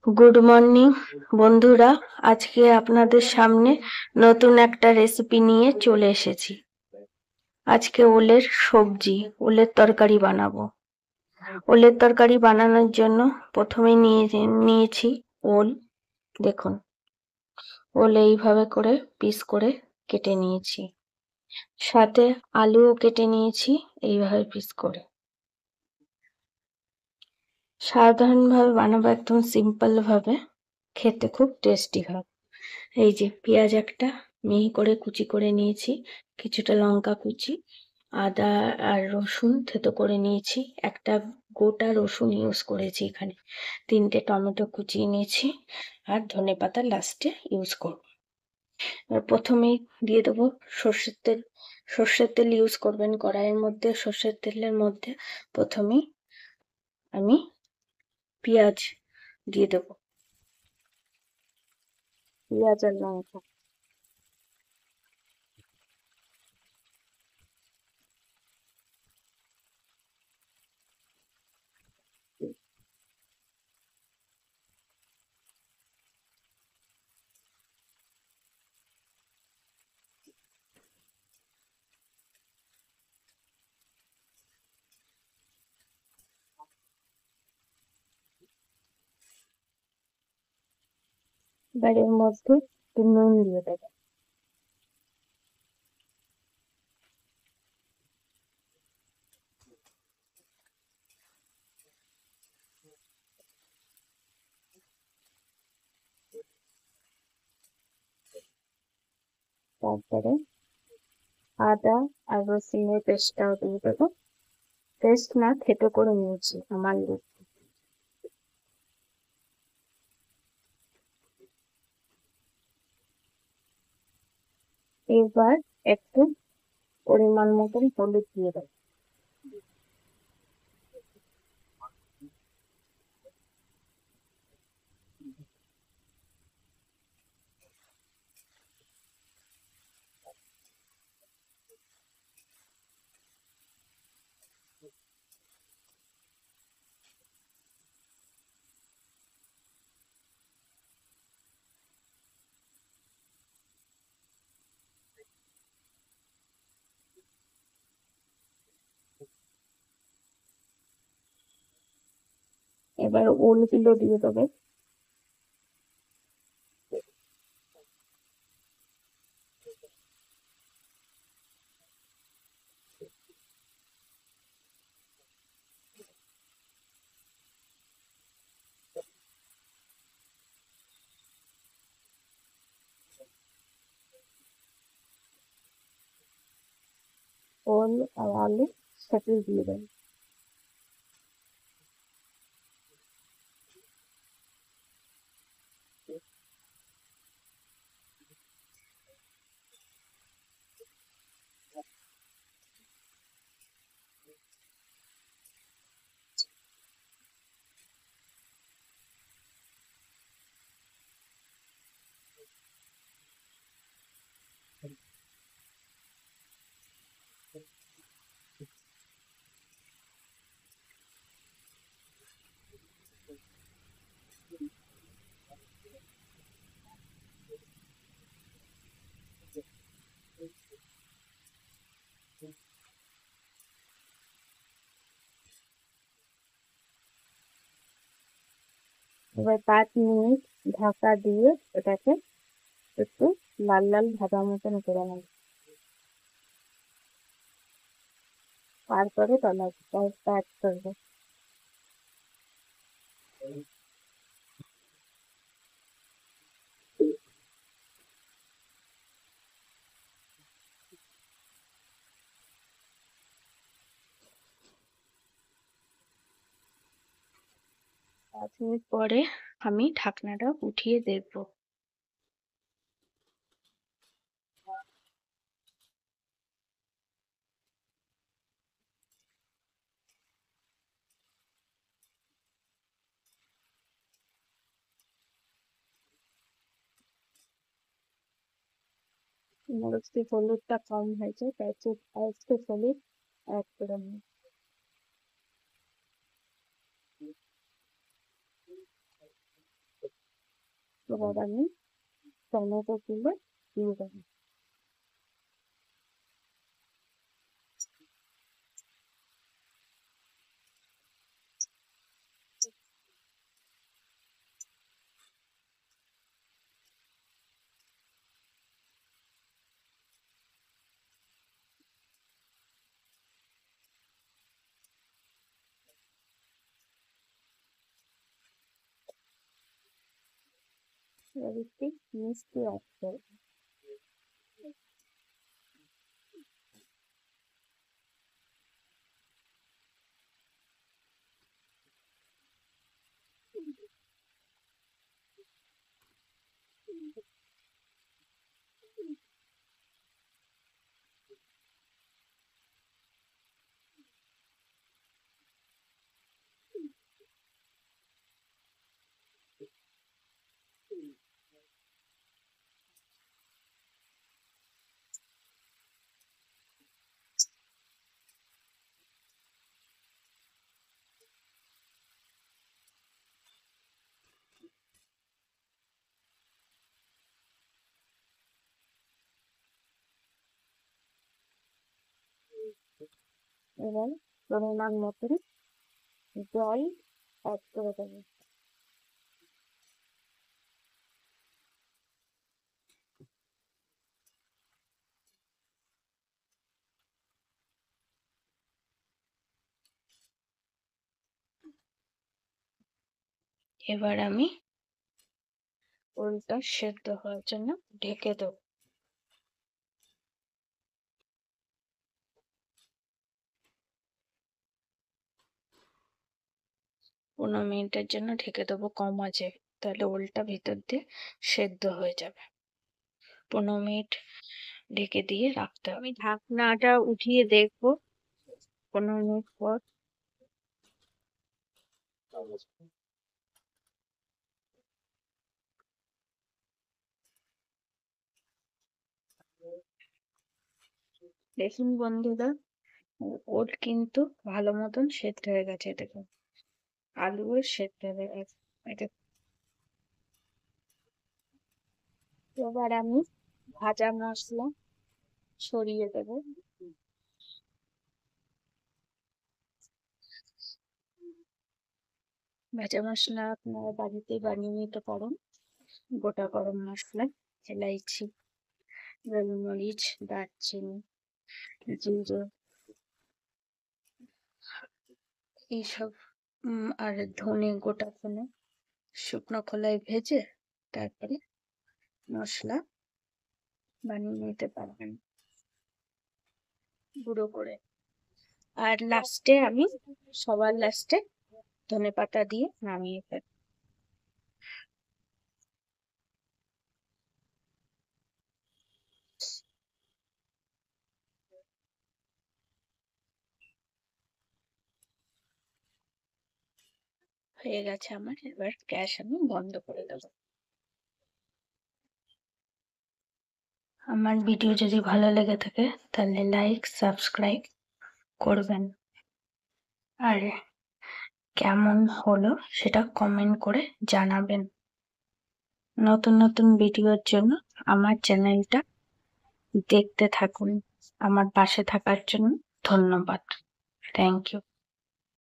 Good morning বন্ধুরা, আজকে আপনাদের সামনে নতুন একটা রেসিপি নিয়ে চলে এসেছি। আজকে ওলের সবজি, ওলের তরকারি বানাবো। ওলের তরকারি বানানোর জন্য প্রথমে নিয়েছি ওল। দেখুন, ওল এইভাবে করে পিস করে কেটে নিয়েছি, সাথে আলুও কেটে নিয়েছি এইভাবে পিস করে। সাধারণভাবে বানাবো, একদম সিম্পল ভাবে, খেতে খুব টেস্টি হয়। এই যে পেঁয়াজ একটা মিহি করে কুচি করে নিয়েছি, কিছুটা লঙ্কা কুচি, আদা আর রসুন থেতো করে নিয়েছি, একটা গোটা রসুন ইউজ করেছি এখানে, 3টে টমেটো কুচিয়ে নিয়েছি, আর ধনেপাতা লাস্টে ইউজ করব। আর প্রথমেই দিয়ে দেবো সর্ষের তেল। সর্ষের তেল ইউজ করবেন কড়াইয়ের মধ্যে। সর্ষের তেলের মধ্যে প্রথমেই আমি পেঁয়াজ দিয়ে দেবো, পেঁয়াজ আর লঙ্কা। এবার এর মধ্যে একটু নুন দিয়ে দেবো। তারপরে আদা আর রসুনের পেস্টটাও দিয়ে দেবো। পেস্ট না, থেতো করে নিয়েছি আমার লোক। এবার একটু পরিমাণ মতন হলুদ দিয়ে দেবো। এবার ওলগুলো দিয়ে দেবো। ওল আর আলু সাথে দিয়ে দেবো। এবার 5 মিনিট ঢাকা দিয়ে এটাকে একটু লাল লাল ভাজা মতন করে নেব। তারপরে টমেটোটা অ্যাড করবো। 5 মিনিট পরে আমি ঢাকনাটা উঠিয়ে দেখবো। মরিচের হলুদটা কম হয়েছে, তাই একটু হলুদ অ্যাড করে নিই। এবার আমি টমেটো গুলো দিয়ে দেবো। এবার একটু মিষ্টি অ্যাড করবো। এবার পরিমাণ মতন জল অ্যাড করে দেবো। এবার আমি ওলটা সেদ্ধ হওয়ার জন্য ঢেকে দেবো। 15 মিনিটের জন্য ঢেকে দেবো কম আঁচে, তাহলে ওলটা ভিতর দিয়ে সেদ্ধ হয়ে যাবে। 15 মিনিট ঢেকে দিয়ে রাখতে হবে। আমি ঢাকনাটা উঠিয়ে দেখবো 15 মিনিট পর। দেখুন বন্ধুরা, ওল কিন্তু ভালো মতন সেদ্ধ হয়ে গেছে। দেখুন আলুও সেদ্ধ হয়ে গেছে। এবার আমি ভাজা মশলা ছড়িয়ে দেবো। ভাজা মশলা আপনারা বাড়িতে বানিয়ে নিতে পারেন। গোটা গরম মশলা, এলাইচি, গোলমরিচ, দারচিনি, জিরে, এইসব আর ধনে, গোটা ধনে শুকনো খোলায় ভেজে তারপরে মশলা বানিয়ে নিতে পারবেন গুঁড়ো করে। আর লাস্টে আমি সবার লাস্টে ধনেপাতা দিয়ে নামিয়ে ফেলবো। হয়ে গেছে আমার। এবার গ্যাস আমি বন্ধ করে দেবো। আমার ভিডিও যদি ভালো লেগে থাকে তাহলে লাইক, সাবস্ক্রাইব করবেন। আর কেমন হলো সেটা কমেন্ট করে জানাবেন। নতুন নতুন ভিডিওর জন্য আমার চ্যানেলটা দেখতে থাকুন। আমার পাশে থাকার জন্য ধন্যবাদ। Thank you.